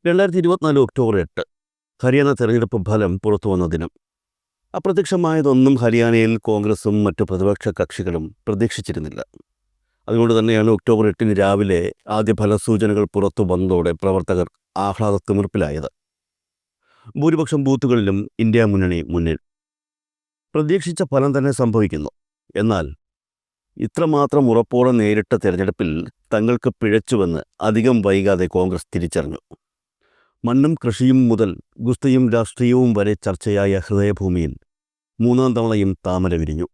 2024 October 8 Haryana തെരഞ്ഞെടുപ്പ് ഫലം പുറത്തുവന്ന ദിനം. അപ്രത്യക്ഷമായതൊന്നും ഹരിയാനയിൽ കോൺഗ്രസും മറ്റു പ്രതിപക്ഷ കക്ഷികളും പ്രതീക്ഷിച്ചിരുന്നില്ല. അതുകൊണ്ട് തന്നെയാണ് ഒക്ടോബർ 8 രാവിലെ ആദ്യ ഫലസൂചനകൾ പുറത്തു വന്നതോടെ പ്രവർത്തകർ ആഹ്ലാദത്തിമിർപ്പിലായത്. ഭൂരിപക്ഷം ബൂത്തുകളിലും ഇന്ത്യ മുന്നണി മുന്നിൽ. പ്രതീക്ഷിച്ച ഫലം തന്നെ സംഭവിക്കുന്നു. എന്നാൽ ഇത്രമാത്രം ഉറപ്പോടെ നേരിട്ട തെരഞ്ഞെടുപ്പിൽ തങ്ങൾക്ക് പിഴച്ചുവെന്ന് അധികം വൈകാതെ കോൺഗ്രസ് തിരിച്ചറിഞ്ഞു. മണ്ണും കൃഷിയും മുതൽ ഗുസ്തിയും രാഷ്ട്രീയവും വരെ ചർച്ചയായ ഹൃദയഭൂമിയിൽ മൂന്നാം തവണയും താമര വിരിഞ്ഞു.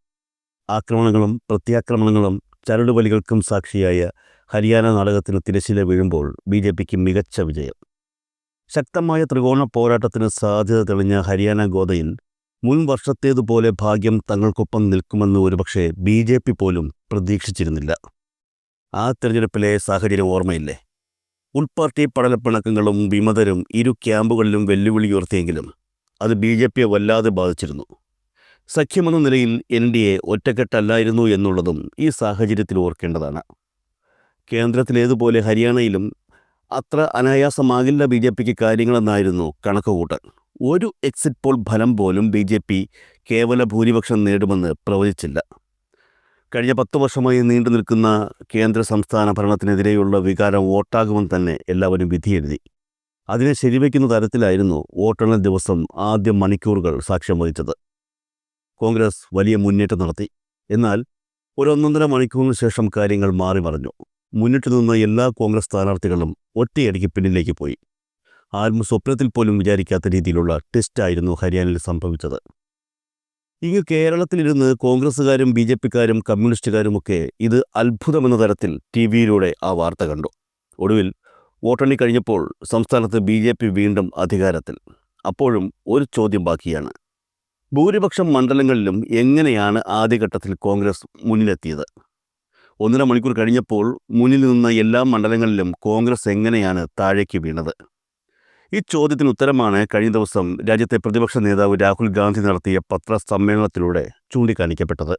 ആക്രമണങ്ങളും പ്രത്യാക്രമണങ്ങളും ചരടുവലികൾക്കും സാക്ഷിയായ ഹരിയാന നാടകത്തിന് തിരശ്ശീല വീഴുമ്പോൾ BJPക്ക് മികച്ച വിജയം. ശക്തമായ ത്രികോണ പോരാട്ടത്തിന് സാധ്യത തെളിഞ്ഞ ഹരിയാന ഗോദയിൽ മുൻ വർഷത്തേതുപോലെ ഭാഗ്യം തങ്ങൾക്കൊപ്പം നിൽക്കുമെന്ന് ഒരുപക്ഷെ BJP പോലും പ്രതീക്ഷിച്ചിരുന്നില്ല. ആ തെരഞ്ഞെടുപ്പിലെ സാഹചര്യം ഓർമ്മയില്ലേ? ഉൾപാർട്ടി പടലപ്പിണക്കങ്ങളും വിമതരും ഇരു ക്യാമ്പുകളിലും വെല്ലുവിളി ഉയർത്തിയെങ്കിലും അത് BJPയെ വല്ലാതെ ബാധിച്ചിരുന്നു. സഖ്യമെന്ന നിലയിൽ NDA ഒറ്റക്കെട്ടല്ലായിരുന്നു എന്നുള്ളതും ഈ സാഹചര്യത്തിൽ ഓർക്കേണ്ടതാണ്. കേന്ദ്രത്തിലേതുപോലെ ഹരിയാനയിലും അത്ര അനായാസമാകില്ല BJPക്ക് കാര്യങ്ങളെന്നായിരുന്നു കണക്കുകൂട്ടൽ. ഒരു എക്സിറ്റ് പോൾ ഫലം പോലും BJP കേവല ഭൂരിപക്ഷം നേടുമെന്ന് പ്രവചിച്ചില്ല. കഴിഞ്ഞ 10 വർഷമായി നീണ്ടു നിൽക്കുന്ന കേന്ദ്ര സംസ്ഥാന ഭരണത്തിനെതിരെയുള്ള വികാരം വോട്ടാകുമെന്ന് തന്നെ എല്ലാവരും വിധിയെഴുതി. അതിനെ ശരിവയ്ക്കുന്ന തരത്തിലായിരുന്നു വോട്ടെണ്ണൽ ദിവസം ആദ്യ മണിക്കൂറുകൾ സാക്ഷ്യം വഹിച്ചത്. കോൺഗ്രസ് വലിയ മുന്നേറ്റം നടത്തി. എന്നാൽ ഒരു 1.5 മണിക്കൂറിന് ശേഷം കാര്യങ്ങൾ മാറി മറിഞ്ഞു. മുന്നിട്ട് നിന്ന എല്ലാ കോൺഗ്രസ് സ്ഥാനാർത്ഥികളും ഒറ്റയടിക്ക് പിന്നിലേക്ക് പോയി. ആരും സ്വപ്നത്തിൽ പോലും വിചാരിക്കാത്ത രീതിയിലുള്ള ട്വിസ്റ്റായിരുന്നു ഹരിയാനയിൽ സംഭവിച്ചത്. ഇങ്ങ് കേരളത്തിലിരുന്ന് കോൺഗ്രസ്സുകാരും BJPക്കാരും കമ്മ്യൂണിസ്റ്റുകാരുമൊക്കെ ഇത് അത്ഭുതമെന്ന തരത്തിൽ TV-യിലൂടെ ആ വാർത്ത കണ്ടു. ഒടുവിൽ വോട്ടെണ്ണി കഴിഞ്ഞപ്പോൾ സംസ്ഥാനത്ത് BJP വീണ്ടും അധികാരത്തിൽ. അപ്പോഴും ഒരു ചോദ്യം ബാക്കിയാണ്. ഭൂരിപക്ഷം മണ്ഡലങ്ങളിലും എങ്ങനെയാണ് ആദ്യഘട്ടത്തിൽ കോൺഗ്രസ് മുന്നിലെത്തിയത്? 1.5 മണിക്കൂർ കഴിഞ്ഞപ്പോൾ മുന്നിൽ നിന്ന എല്ലാ മണ്ഡലങ്ങളിലും കോൺഗ്രസ് എങ്ങനെയാണ് താഴേക്ക് വീണത്? ഈ ചോദ്യത്തിന് ഉത്തരമാണ് കഴിഞ്ഞ ദിവസം രാജ്യത്തെ പ്രതിപക്ഷ നേതാവ് രാഹുൽ ഗാന്ധി നടത്തിയ പത്രസമ്മേളനത്തിലൂടെ ചൂണ്ടിക്കാണിക്കപ്പെട്ടത്.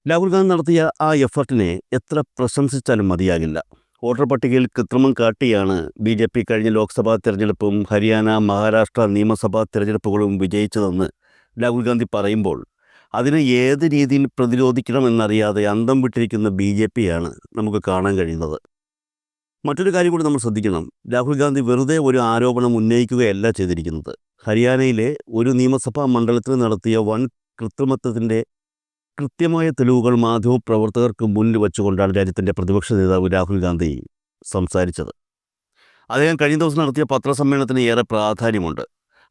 രാഹുൽ ഗാന്ധി നടത്തിയ ആ എഫർട്ടിനെ എത്ര പ്രശംസിച്ചാലും മതിയാകില്ല. വോട്ടർ പട്ടികയിൽ കൃത്രിമം കാട്ടിയാണ് BJP കഴിഞ്ഞ ലോക്സഭാ തെരഞ്ഞെടുപ്പും ഹരിയാന, മഹാരാഷ്ട്ര നിയമസഭാ തെരഞ്ഞെടുപ്പുകളും വിജയിച്ചതെന്ന് രാഹുൽ ഗാന്ധി പറയുമ്പോൾ അതിനെ ഏത് രീതിയിൽ പ്രതിരോധിക്കണമെന്നറിയാതെ അന്തം വിട്ടിരിക്കുന്ന BJPയാണ് നമുക്ക് കാണാൻ കഴിയുന്നത്. മറ്റൊരു കാര്യം കൂടി നമ്മൾ ശ്രദ്ധിക്കണം. രാഹുൽ ഗാന്ധി വെറുതെ ഒരു ആരോപണം ഉന്നയിക്കുകയല്ല ചെയ്തിരിക്കുന്നത്. ഹരിയാനയിലെ ഒരു നിയമസഭാ മണ്ഡലത്തിൽ നടത്തിയ വൻ കൃത്രിമത്വത്തിൻ്റെ കൃത്യമായ തെളിവുകൾ മാധ്യമപ്രവർത്തകർക്ക് മുന്നിൽ വെച്ചുകൊണ്ടാണ് രാജ്യത്തിൻ്റെ പ്രതിപക്ഷ നേതാവ് രാഹുൽ ഗാന്ധി സംസാരിച്ചത്. അദ്ദേഹം കഴിഞ്ഞ ദിവസം നടത്തിയ പത്രസമ്മേളനത്തിന് ഏറെ പ്രാധാന്യമുണ്ട്.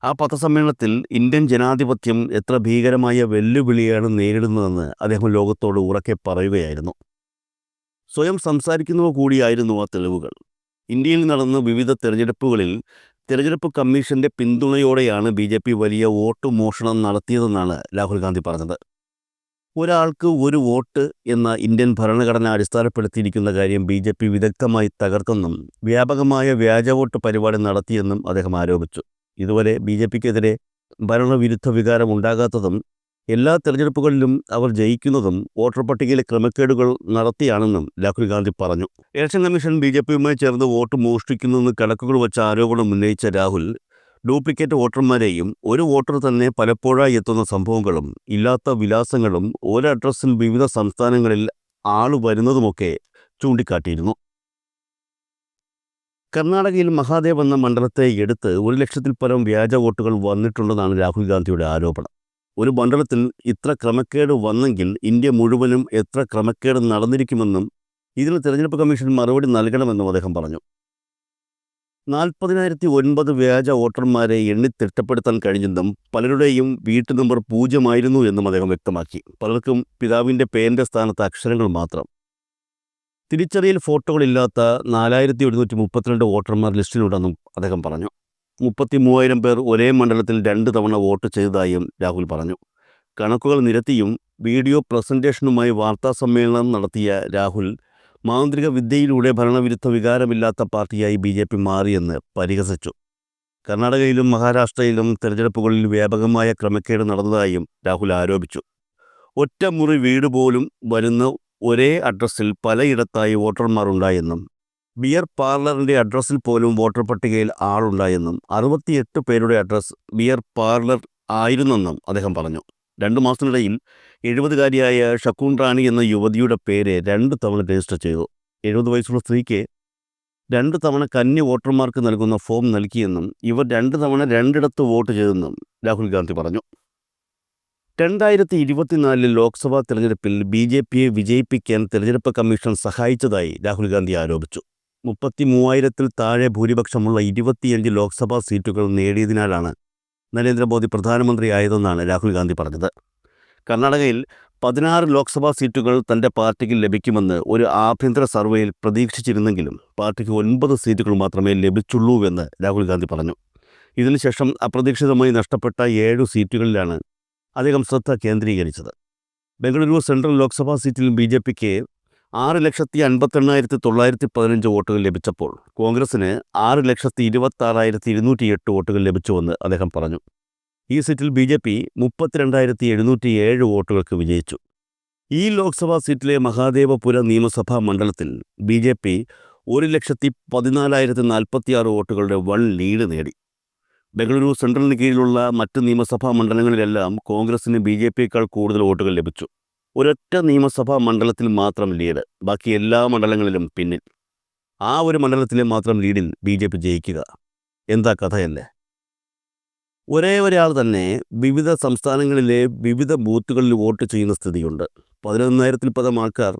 ആ പത്രസമ്മേളനത്തിൽ ഇന്ത്യൻ ജനാധിപത്യം എത്ര ഭീകരമായ വെല്ലുവിളിയാണ് നേരിടുന്നതെന്ന് അദ്ദേഹം ലോകത്തോട് ഉറക്കെ പറയുകയായിരുന്നു. സ്വയം സംസാരിക്കുന്നവ കൂടിയായിരുന്നു ആ തെളിവുകൾ. ഇന്ത്യയിൽ നടന്ന വിവിധ തെരഞ്ഞെടുപ്പുകളിൽ തെരഞ്ഞെടുപ്പ് കമ്മീഷന്റെ പിന്തുണയോടെയാണ് BJP വലിയ വോട്ട് മോഷണം നടത്തിയതെന്നാണ് രാഹുൽ ഗാന്ധി പറഞ്ഞത്. ഒരാൾക്ക് ഒരു വോട്ട് എന്ന ഇന്ത്യൻ ഭരണഘടന അടിസ്ഥാനപ്പെടുത്തിയിരിക്കുന്ന കാര്യം BJP വിദഗ്ധമായി തകർത്തെന്നും വ്യാപകമായ വ്യാജ വോട്ട് പരിപാടി നടത്തിയെന്നും അദ്ദേഹം ആരോപിച്ചു. ഇതുവരെ BJPക്കെതിരെ ഭരണവിരുദ്ധ വികാരം ഉണ്ടാകാത്തതും എല്ലാ തെരഞ്ഞെടുപ്പുകളിലും അവർ ജയിക്കുന്നതും വോട്ടർ പട്ടികയിലെ ക്രമക്കേടുകൾ നടത്തിയാണെന്നും രാഹുൽ ഗാന്ധി പറഞ്ഞു. ഇലക്ഷൻ കമ്മീഷൻ BJPയുമായി ചേർന്ന് വോട്ട് മോഷ്ടിക്കുന്നെന്ന് കണക്കുകൾ വച്ച ആരോപണം ഉന്നയിച്ച രാഹുൽ ഡ്യൂപ്ലിക്കേറ്റ് വോട്ടർമാരെയും ഒരു വോട്ടർ തന്നെ പലപ്പോഴായി എത്തുന്ന സംഭവങ്ങളും ഇല്ലാത്ത വിലാസങ്ങളും ഒരു അഡ്രസ്സിൽ വിവിധ സംസ്ഥാനങ്ങളിൽ ആള് വരുന്നതുമൊക്കെ ചൂണ്ടിക്കാട്ടിയിരുന്നു. കർണാടകയിൽ മഹാദേവ് എന്ന മണ്ഡലത്തെ എടുത്ത് 1 ലക്ഷത്തിൽ പരം വ്യാജ വോട്ടുകൾ വന്നിട്ടുണ്ടെന്നാണ് രാഹുൽ ഗാന്ധിയുടെ ആരോപണം. ഒരു മണ്ഡലത്തിൽ ഇത്ര ക്രമക്കേട് വന്നെങ്കിൽ ഇന്ത്യ മുഴുവനും എത്ര ക്രമക്കേട് നടന്നിരിക്കുമെന്നും ഇതിന് തെരഞ്ഞെടുപ്പ് കമ്മീഷൻ മറുപടി നൽകണമെന്നും അദ്ദേഹം പറഞ്ഞു. 40,009 വ്യാജ വോട്ടർമാരെ എണ്ണി തിട്ടപ്പെടുത്താൻ കഴിഞ്ഞെന്നും പലരുടെയും വീട്ടു നമ്പർ 0 ആയിരുന്നു എന്നും അദ്ദേഹം വ്യക്തമാക്കി. പലർക്കും പിതാവിൻ്റെ പേരിൻ്റെ സ്ഥാനത്ത് അക്ഷരങ്ങൾ മാത്രം. തിരിച്ചറിയൽ ഫോട്ടോകളില്ലാത്ത 4,132 വോട്ടർമാർ ലിസ്റ്റിലുണ്ടെന്നും അദ്ദേഹം പറഞ്ഞു. 33,000 പേർ ഒരേ മണ്ഡലത്തിൽ 2 തവണ വോട്ട് ചെയ്തതായും രാഹുൽ പറഞ്ഞു. കണക്കുകൾ നിരത്തിയും വീഡിയോ പ്രസന്റേഷനുമായി വാർത്താസമ്മേളനം നടത്തിയ രാഹുൽ മാന്ത്രിക വിദ്യയിലൂടെ ഭരണവിരുദ്ധ വികാരമില്ലാത്ത പാർട്ടിയായി BJP മാറിയെന്ന് പരിഹസിച്ചു. കർണാടകയിലും മഹാരാഷ്ട്രയിലും തെരഞ്ഞെടുപ്പുകളിൽ വ്യാപകമായ ക്രമക്കേട് നടന്നതായും രാഹുൽ ആരോപിച്ചു. ഒറ്റമുറി വീട് പോലും വരുന്ന ഒരേ അഡ്രസ്സിൽ പലയിടത്തായി വോട്ടർമാർ ഉണ്ടായെന്നും ബിയർ പാർലറിൻ്റെ അഡ്രസ്സിൽ പോലും വോട്ടർ പട്ടികയിൽ ആളുണ്ടായെന്നും 68 പേരുടെ അഡ്രസ്സ് ബിയർ പാർലർ ആയിരുന്നെന്നും അദ്ദേഹം പറഞ്ഞു. 2 മാസത്തിനിടയിൽ 70കാരിയായ ഷക്കൂൺ റാണി എന്ന യുവതിയുടെ പേര് 2 തവണ രജിസ്റ്റർ ചെയ്തു. 70 വയസ്സുള്ള സ്ത്രീക്ക് 2 തവണ കന്നി വോട്ടർമാർക്ക് നൽകുന്ന ഫോം നൽകിയെന്നും ഇവർ 2 തവണ 2ഇടത്ത് വോട്ട് ചെയ്തെന്നും രാഹുൽ ഗാന്ധി പറഞ്ഞു. 2024 ലോക്സഭാ തെരഞ്ഞെടുപ്പിൽ BJPയെ വിജയിപ്പിക്കാൻ തെരഞ്ഞെടുപ്പ് കമ്മീഷൻ സഹായിച്ചതായി രാഹുൽ ഗാന്ധി ആരോപിച്ചു. 33,000-ൽ താഴെ ഭൂരിപക്ഷമുള്ള 25 ലോക്സഭാ സീറ്റുകൾ നേടിയതിനാലാണ് നരേന്ദ്രമോദി പ്രധാനമന്ത്രിയായതെന്നാണ് രാഹുൽ ഗാന്ധി പറഞ്ഞത്. കർണാടകയിൽ 16 ലോക്സഭാ സീറ്റുകൾ തൻ്റെ പാർട്ടിക്ക് ലഭിക്കുമെന്ന് ഒരു ആഭ്യന്തര സർവേയിൽ പ്രതീക്ഷിച്ചിരുന്നെങ്കിലും പാർട്ടിക്ക് 9 സീറ്റുകൾ മാത്രമേ ലഭിച്ചുള്ളൂവെന്ന് രാഹുൽ ഗാന്ധി പറഞ്ഞു. ഇതിനുശേഷം അപ്രതീക്ഷിതമായി നഷ്ടപ്പെട്ട 7 സീറ്റുകളിലാണ് അദ്ദേഹം ശ്രദ്ധ കേന്ദ്രീകരിച്ചത്. ബംഗളൂരു സെൻട്രൽ ലോക്സഭാ സീറ്റിൽ BJPക്ക് 6,58,915 വോട്ടുകൾ ലഭിച്ചപ്പോൾ കോൺഗ്രസിന് 6,26,208 വോട്ടുകൾ ലഭിച്ചുവെന്ന് അദ്ദേഹം പറഞ്ഞു. ഈ സീറ്റിൽ BJP 32,707 വോട്ടുകൾക്ക് വിജയിച്ചു. ഈ ലോക്സഭാ സീറ്റിലെ മഹാദേവപുര നിയമസഭാ മണ്ഡലത്തിൽ BJP 1,14,046 വോട്ടുകളുടെ വൻ ലീഡ് നേടി. ബംഗളൂരു സെൻട്രലിന് കീഴിലുള്ള മറ്റ് നിയമസഭാ മണ്ഡലങ്ങളിലെല്ലാം കോൺഗ്രസിന് BJPയേക്കാൾ കൂടുതൽ വോട്ടുകൾ ലഭിച്ചു. ഒരൊറ്റ നിയമസഭാ മണ്ഡലത്തിൽ മാത്രം ലീഡ്, ബാക്കി എല്ലാ മണ്ഡലങ്ങളിലും പിന്നിൽ. ആ ഒരു മണ്ഡലത്തിലെ മാത്രം ലീഡിൽ BJP ജയിക്കുക, എന്താ കഥയല്ലേ? ഒരേ ഒരാൾ തന്നെ വിവിധ സംസ്ഥാനങ്ങളിലെ വിവിധ ബൂത്തുകളിൽ വോട്ട് ചെയ്യുന്ന സ്ഥിതിയുണ്ട്. 11,000-ൽ പരം ആൾക്കാർ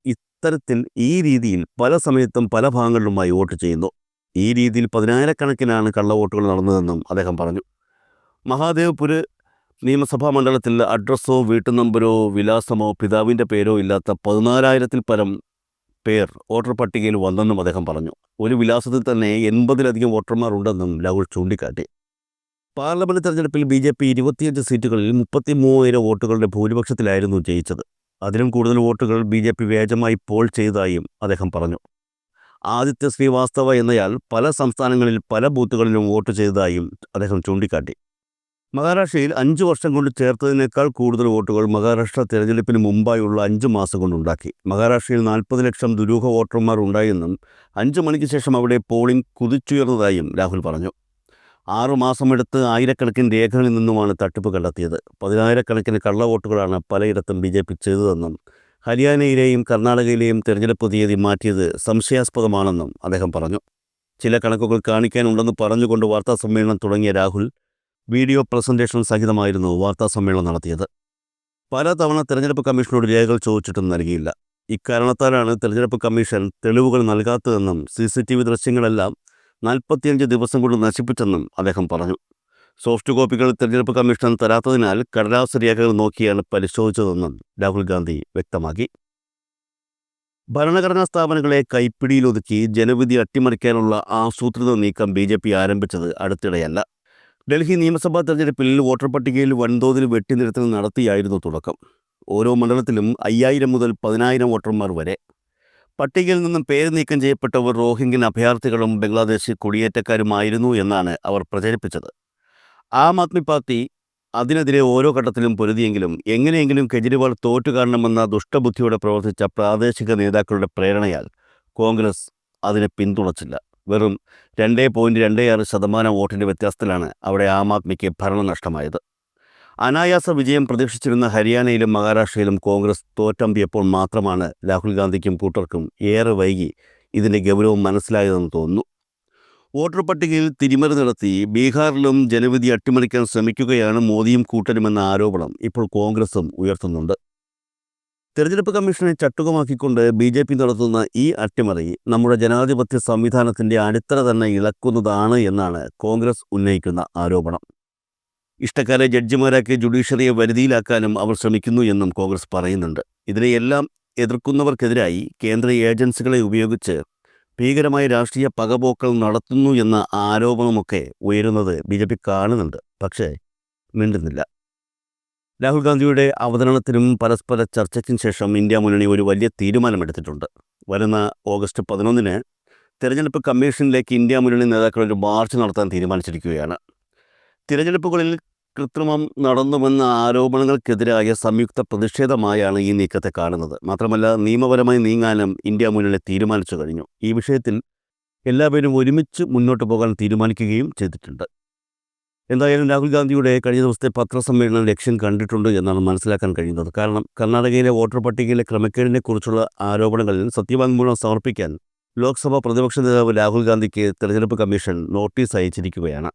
ഇത്തരത്തിൽ ഈ രീതിയിൽ പല സമയത്തും പല ഭാഗങ്ങളിലുമായി വോട്ട് ചെയ്യുന്നു. ഈ രീതിയിൽ 10,000-കണക്കിനാണ് കള്ളവോട്ടുകൾ നടന്നതെന്നും അദ്ദേഹം പറഞ്ഞു. മഹാദേവ്പുർ നിയമസഭാ മണ്ഡലത്തിൽ അഡ്രസ്സോ വീട്ടുനമ്പരോ വിലാസമോ പിതാവിൻ്റെ പേരോ ഇല്ലാത്ത 14,000-ൽ പരം പേർ വോട്ടർ പട്ടികയിൽ വന്നെന്നും അദ്ദേഹം പറഞ്ഞു. ഒരു വിലാസത്തിൽ തന്നെ 80-ലധികം വോട്ടർമാർ ഉണ്ടെന്നും രാഹുൽ ചൂണ്ടിക്കാട്ടി. പാർലമെൻറ്റ് തെരഞ്ഞെടുപ്പിൽ BJP 25 സീറ്റുകളിൽ 33,000 വോട്ടുകളുടെ ഭൂരിപക്ഷത്തിലായിരുന്നു ജയിച്ചത്. അതിലും കൂടുതൽ വോട്ടുകൾ BJP വ്യാജമായി പോൾ ചെയ്തതായും അദ്ദേഹം പറഞ്ഞു. ആദിത്യ ശ്രീവാസ്തവ എന്നയാൾ പല സംസ്ഥാനങ്ങളിൽ പല ബൂത്തുകളിലും വോട്ട് ചെയ്തതായും അദ്ദേഹം ചൂണ്ടിക്കാട്ടി. മഹാരാഷ്ട്രയിൽ 5 വർഷം കൊണ്ട് ചേർത്തതിനേക്കാൾ കൂടുതൽ വോട്ടുകൾ മഹാരാഷ്ട്ര തെരഞ്ഞെടുപ്പിന് മുമ്പായുള്ള 5 മാസം കൊണ്ടുണ്ടാക്കി. മഹാരാഷ്ട്രയിൽ 40 ലക്ഷം ദുരൂഹ വോട്ടർമാർ ഉണ്ടായെന്നും 5 മണിക്ക് ശേഷം അവിടെ പോളിംഗ് കുതിച്ചുയർന്നതായും രാഹുൽ പറഞ്ഞു. 6 മാസമെടുത്ത് ആയിരക്കണക്കിന് രേഖകളിൽ നിന്നുമാണ് തട്ടിപ്പ് കണ്ടെത്തിയത്. 10,000-കണക്കിന് കള്ളവോട്ടുകളാണ് പലയിടത്തും BJP ചെയ്തതെന്നും ഹരിയാനയിലെയും കർണാടകയിലെയും തെരഞ്ഞെടുപ്പ് തീയതി മാറ്റിയത് സംശയാസ്പദമാണെന്നും അദ്ദേഹം പറഞ്ഞു. ചില കണക്കുകൾ കാണിക്കാനുണ്ടെന്ന് പറഞ്ഞുകൊണ്ട് വാർത്താസമ്മേളനം തുടങ്ങിയ രാഹുൽ വീഡിയോ പ്രസൻറ്റേഷൻ സഹിതമായിരുന്നു വാർത്താസമ്മേളനം നടത്തിയത്. പലതവണ തെരഞ്ഞെടുപ്പ് കമ്മീഷനോട് രേഖകൾ ചോദിച്ചിട്ടും നൽകിയില്ല. ഇക്കാരണത്താലാണ് തെരഞ്ഞെടുപ്പ് കമ്മീഷൻ തെളിവുകൾ നൽകാത്തതെന്നും CCTV ദൃശ്യങ്ങളെല്ലാം 45 ദിവസം കൊണ്ട് നശിപ്പിച്ചെന്നും അദ്ദേഹം പറഞ്ഞു. സോഫ്റ്റ് കോപ്പികൾ തെരഞ്ഞെടുപ്പ് കമ്മീഷൻ തരാത്തതിനാൽ കടലാസ് രേഖകൾ നോക്കിയാണ് പരിശോധിച്ചതെന്നും രാഹുൽ ഗാന്ധി വ്യക്തമാക്കി. ഭരണഘടനാ സ്ഥാപനങ്ങളെ കൈപ്പിടിയിലൊതുക്കി ജനവിധി അട്ടിമറിക്കാനുള്ള ആസൂത്രിത നീക്കം BJP ആരംഭിച്ചത് അടുത്തിടെയല്ല. ഡൽഹി നിയമസഭാ തെരഞ്ഞെടുപ്പിൽ വോട്ടർ പട്ടികയിൽ വൻതോതിൽ വെട്ടിനിരത്തൽ നടത്തിയായിരുന്നു തുടക്കം. ഓരോ മണ്ഡലത്തിലും 5,000 മുതൽ 10,000 വോട്ടർമാർ വരെ. പട്ടികയിൽ നിന്നും പേര് നീക്കം ചെയ്യപ്പെട്ടവർ റോഹിംഗ്യൻ അഭയാർത്ഥികളും ബംഗ്ലാദേശ് കുടിയേറ്റക്കാരുമായിരുന്നു എന്നാണ് അവർ പ്രചരിപ്പിച്ചത്. ആം ആദ്മി പാർട്ടി അതിനെതിരെ ഓരോ ഘട്ടത്തിലും പൊരുതിയെങ്കിലും എങ്ങനെയെങ്കിലും കെജ്രിവാൾ തോറ്റു കാണണമെന്ന ദുഷ്ടബുദ്ധിയോടെ പ്രവർത്തിച്ച പ്രാദേശിക നേതാക്കളുടെ പ്രേരണയാൽ കോൺഗ്രസ് അതിനെ പിന്തുണച്ചില്ല. വെറും 2.26% വോട്ടിൻ്റെ വ്യത്യാസത്തിലാണ് അവിടെ ആം ആദ്മിക്ക് ഭരണം നഷ്ടമായത്. അനായാസ വിജയം പ്രതീക്ഷിച്ചിരുന്ന ഹരിയാനയിലും മഹാരാഷ്ട്രയിലും കോൺഗ്രസ് തോറ്റമ്പിയപ്പോൾ മാത്രമാണ് രാഹുൽ ഗാന്ധിക്കും കൂട്ടർക്കും ഏറെ വൈകി ഇതിൻ്റെ ഗൗരവം മനസ്സിലായതെന്ന് തോന്നുന്നു. വോട്ടർ പട്ടികയിൽ തിരിമറി നടത്തി ബീഹാറിലും ജനവിധി അട്ടിമറിക്കാൻ ശ്രമിക്കുകയാണ് മോദിയും കൂട്ടരുമെന്ന ആരോപണം ഇപ്പോൾ കോൺഗ്രസും ഉയർത്തുന്നുണ്ട്. തെരഞ്ഞെടുപ്പ് കമ്മീഷനെ ചട്ടുകമാക്കിക്കൊണ്ട് BJP നടത്തുന്ന ഈ അട്ടിമറി നമ്മുടെ ജനാധിപത്യ സംവിധാനത്തിൻ്റെ അടിത്തറ തന്നെ ഇളക്കുന്നതാണ് എന്നാണ് കോൺഗ്രസ് ഉന്നയിക്കുന്ന ആരോപണം. ഇഷ്ടക്കാരെ ജഡ്ജിമാരാക്കി ജുഡീഷ്യറിയെ വരുതിയിലാക്കാനും അവർ ശ്രമിക്കുന്നു എന്നും കോൺഗ്രസ് പറയുന്നുണ്ട്. ഇതിനെയെല്ലാം എതിർക്കുന്നവർക്കെതിരായി കേന്ദ്ര ഏജൻസികളെ ഉപയോഗിച്ച് ഭീകരമായ രാഷ്ട്രീയ പകപോക്കൽ നടത്തുന്നു എന്ന ആരോപണമൊക്കെ ഉയരുന്നത് BJP കാണുന്നുണ്ട്, പക്ഷേ മിണ്ടുന്നില്ല. രാഹുൽ ഗാന്ധിയുടെ അവതരണത്തിനും പരസ്പര ചർച്ചയ്ക്കും ശേഷം ഇന്ത്യ മുന്നണി ഒരു വലിയ തീരുമാനമെടുത്തിട്ടുണ്ട്. വരുന്ന ഓഗസ്റ്റ് 11-ന് തെരഞ്ഞെടുപ്പ് കമ്മീഷനിലേക്ക് ഇന്ത്യ മുന്നണി നേതാക്കൾ ഒരു മാർച്ച് നടത്താൻ തീരുമാനിച്ചിരിക്കുകയാണ്. തിരഞ്ഞെടുപ്പുകളിൽ കൃത്രിമം നടന്നുവെന്ന ആരോപണങ്ങൾക്കെതിരായ സംയുക്ത പ്രതിഷേധമായാണ് ഈ നീക്കത്തെ കാണുന്നത്. മാത്രമല്ല, നിയമപരമായി നീങ്ങാനും ഇന്ത്യ മുന്നണി തീരുമാനിച്ചു കഴിഞ്ഞു. ഈ വിഷയത്തിൽ എല്ലാവരും ഒരുമിച്ച് മുന്നോട്ട് പോകാൻ തീരുമാനിക്കുകയും ചെയ്തിട്ടുണ്ട്. എന്തായാലും രാഹുൽ ഗാന്ധിയുടെ കഴിഞ്ഞ ദിവസത്തെ പത്രസമ്മേളനം ലക്ഷ്യം കണ്ടിട്ടുണ്ട് എന്നാണ് മനസ്സിലാക്കാൻ കഴിയുന്നത്. കാരണം കർണാടകയിലെ വോട്ടർ പട്ടികയിലെ ക്രമക്കേടിനെക്കുറിച്ചുള്ള ആരോപണങ്ങളിൽ സത്യവാങ്മൂലം സമർപ്പിക്കാൻ ലോക്സഭാ പ്രതിപക്ഷ നേതാവ് രാഹുൽ ഗാന്ധിക്ക് തെരഞ്ഞെടുപ്പ് കമ്മീഷൻ നോട്ടീസ് അയച്ചിരിക്കുകയാണ്.